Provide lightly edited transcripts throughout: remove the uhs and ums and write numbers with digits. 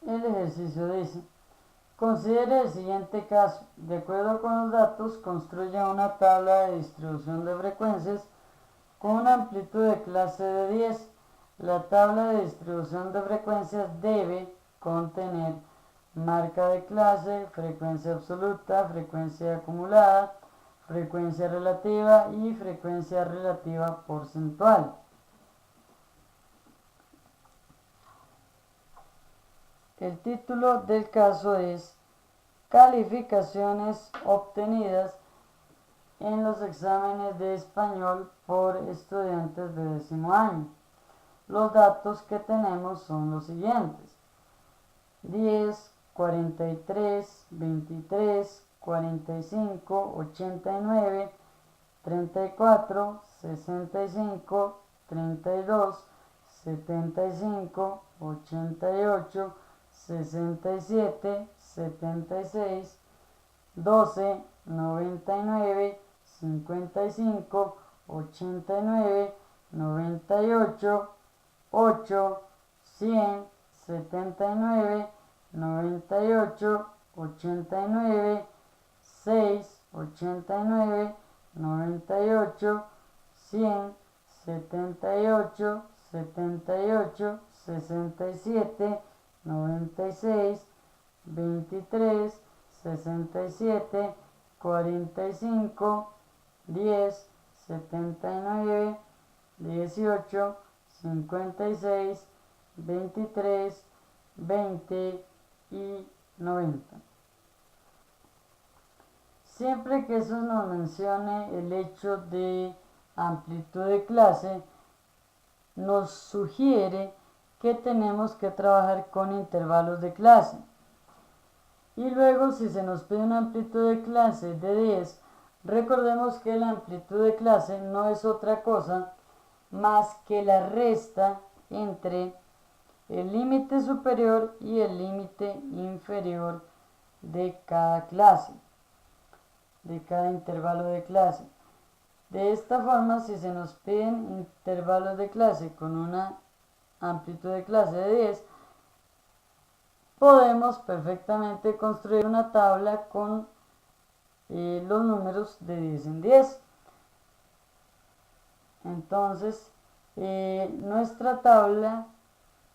El ejercicio dice: considere el siguiente caso. De acuerdo con los datos, construya una tabla de distribución de frecuencias con una amplitud de clase de 10. La tabla de distribución de frecuencias debe contener marca de clase, frecuencia absoluta, frecuencia acumulada, frecuencia relativa y frecuencia relativa porcentual. El título del caso es Calificaciones obtenidas en los exámenes de español por estudiantes de 10º año. Los datos que tenemos son los siguientes: 10, 43, 23, 45, 89, 34, 65, 32, 75, 88, 67, 76, 12, 99, 55, 89, 98, 8, 100, 79, 98, 89, 6, 89, 98, 100, 78, 78, 67, 96, 23, 67, 45, 10, 79, 18, 56, 23, 20 y 90. Siempre que eso nos mencione el hecho de amplitud de clase, nos sugiere que tenemos que trabajar con intervalos de clase. Y luego, si se nos pide una amplitud de clase de 10, recordemos que la amplitud de clase no es otra cosa más que la resta entre el límite superior y el límite inferior de cada clase, de cada intervalo de clase. De esta forma, si se nos piden intervalos de clase con una amplitud de clase de 10, podemos perfectamente construir una tabla con los números de 10 en 10. Entonces, nuestra tabla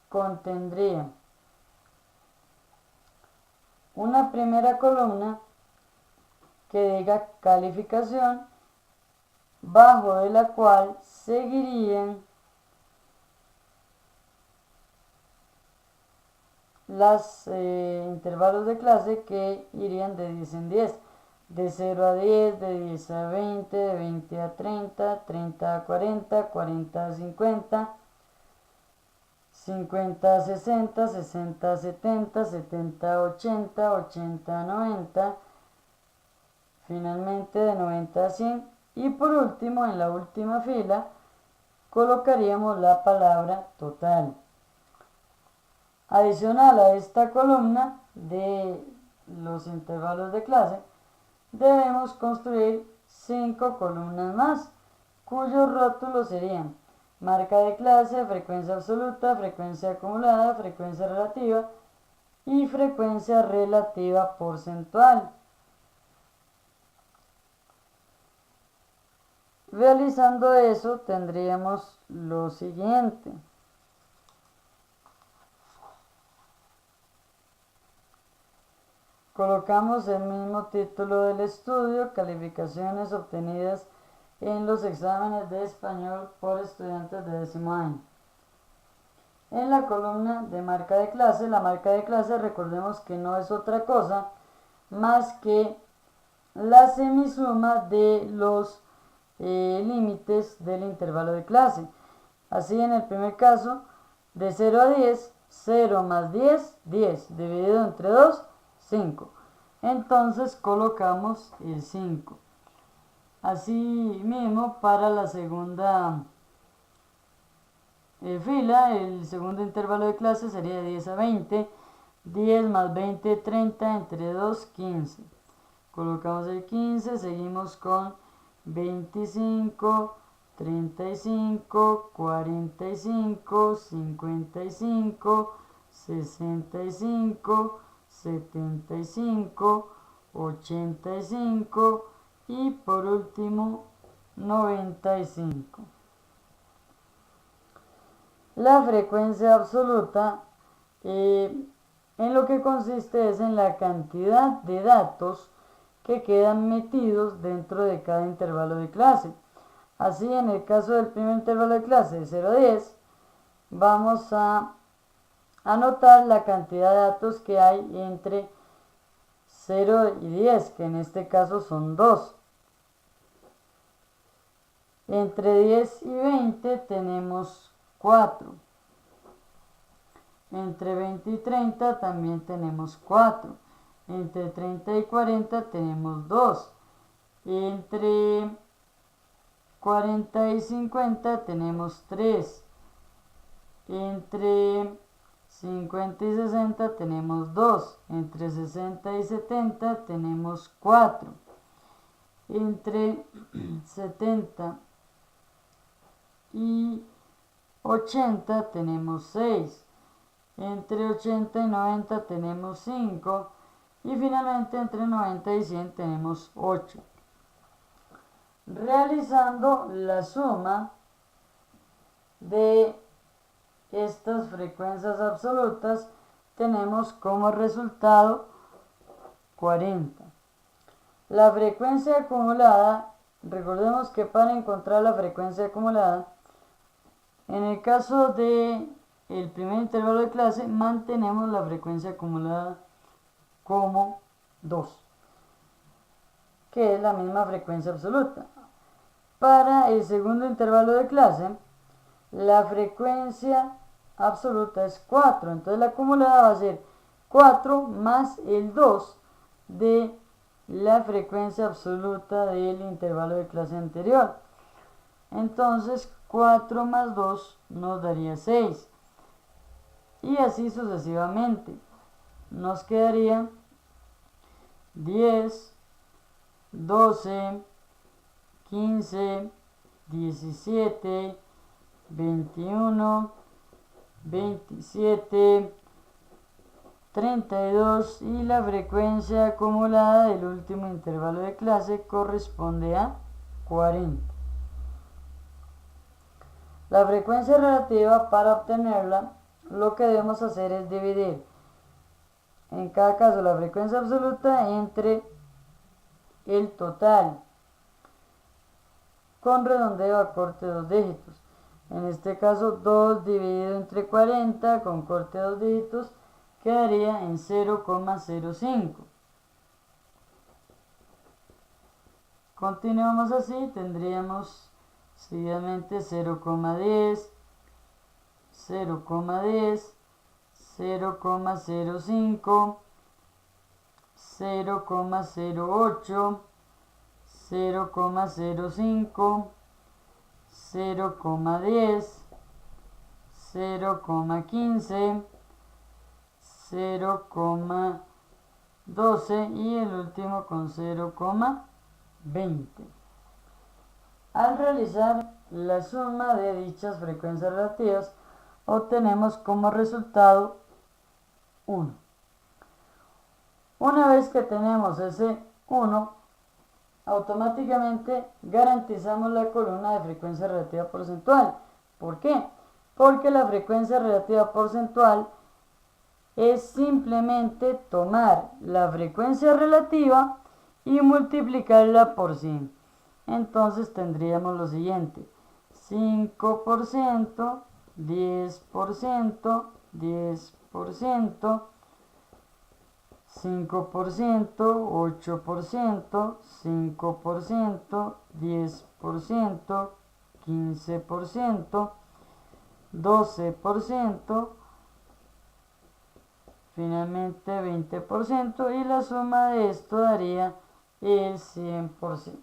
contendría una primera columna que diga calificación, bajo de la cual seguirían los intervalos de clase que irían de 10 en 10, de 0 a 10, de 10 a 20, de 20 a 30, 30 a 40, 40 a 50, 50 a 60, 60 a 70, 70 a 80, 80 a 90, finalmente de 90 a 100, y por último, en la última fila, colocaríamos la palabra total. Adicional a esta columna de los intervalos de clase, debemos construir 5 columnas más, cuyos rótulos serían marca de clase, frecuencia absoluta, frecuencia acumulada, frecuencia relativa y frecuencia relativa porcentual. Realizando eso, tendríamos lo siguiente. Colocamos el mismo título del estudio, calificaciones obtenidas en los exámenes de español por estudiantes de 10º año. En la columna de marca de clase, la marca de clase, recordemos que no es otra cosa más que la semisuma de los límites del intervalo de clase. Así, en el primer caso, de 0 a 10, 0 más 10, 10, dividido entre 2, 5. Entonces colocamos el 5. Así mismo, para la segunda fila, el segundo intervalo de clase sería de 10 a 20. 10 más 20, 30, entre 2, 15. Colocamos el 15, seguimos con 25, 35, 45, 55, 65, 75, 85 y por último 95. La frecuencia absoluta en lo que consiste es en la cantidad de datos que quedan metidos dentro de cada intervalo de clase. Así, en el caso del primer intervalo de clase de 0 a 10, vamos a anotar la cantidad de datos que hay entre 0 y 10, que en este caso son 2. Entre 10 y 20 tenemos 4. Entre 20 y 30 también tenemos 4. Entre 30 y 40 tenemos 2. Entre 40 y 50 tenemos 3. Entre 50 y 60 tenemos 2. Entre 60 y 70 tenemos 4. Entre 70 y 80 tenemos 6. Entre 80 y 90 tenemos 5. Y finalmente entre 90 y 100 tenemos 8. Realizando la suma de estas frecuencias absolutas, tenemos como resultado 40. La frecuencia acumulada, recordemos que para encontrar la frecuencia acumulada, en el caso de el primer intervalo de clase, mantenemos la frecuencia acumulada como 2, que es la misma frecuencia absoluta. Para el segundo intervalo de clase, la frecuencia absoluta es 4, entonces la acumulada va a ser 4 más el 2 de la frecuencia absoluta del intervalo de clase anterior. Entonces 4 más 2 nos daría 6. Y así sucesivamente. Nos quedaría 10, 12, 15, 17, 21, 27, 32 y la frecuencia acumulada del último intervalo de clase corresponde a 40. La frecuencia relativa, para obtenerla, lo que debemos hacer es dividir en cada caso la frecuencia absoluta entre el total con redondeo a corte de 2 dígitos. En este caso 2 dividido entre 40 con corte de 2 dígitos quedaría en 0,05. Continuamos así, tendríamos seguidamente 0,10, 0,10, 0,05, 0,08, 0,05, 0,10, 0,15, 0,12 y el último con 0,20. Al realizar la suma de dichas frecuencias relativas, obtenemos como resultado 1. Una vez que tenemos ese 1, automáticamente garantizamos la columna de frecuencia relativa porcentual. ¿Por qué? Porque la frecuencia relativa porcentual es simplemente tomar la frecuencia relativa y multiplicarla por 100. Entonces tendríamos lo siguiente: 5%, 10%, 10%, 5%, 8%, 5%, 10%, 15%, 12%, finalmente 20% y la suma de esto daría el 100%.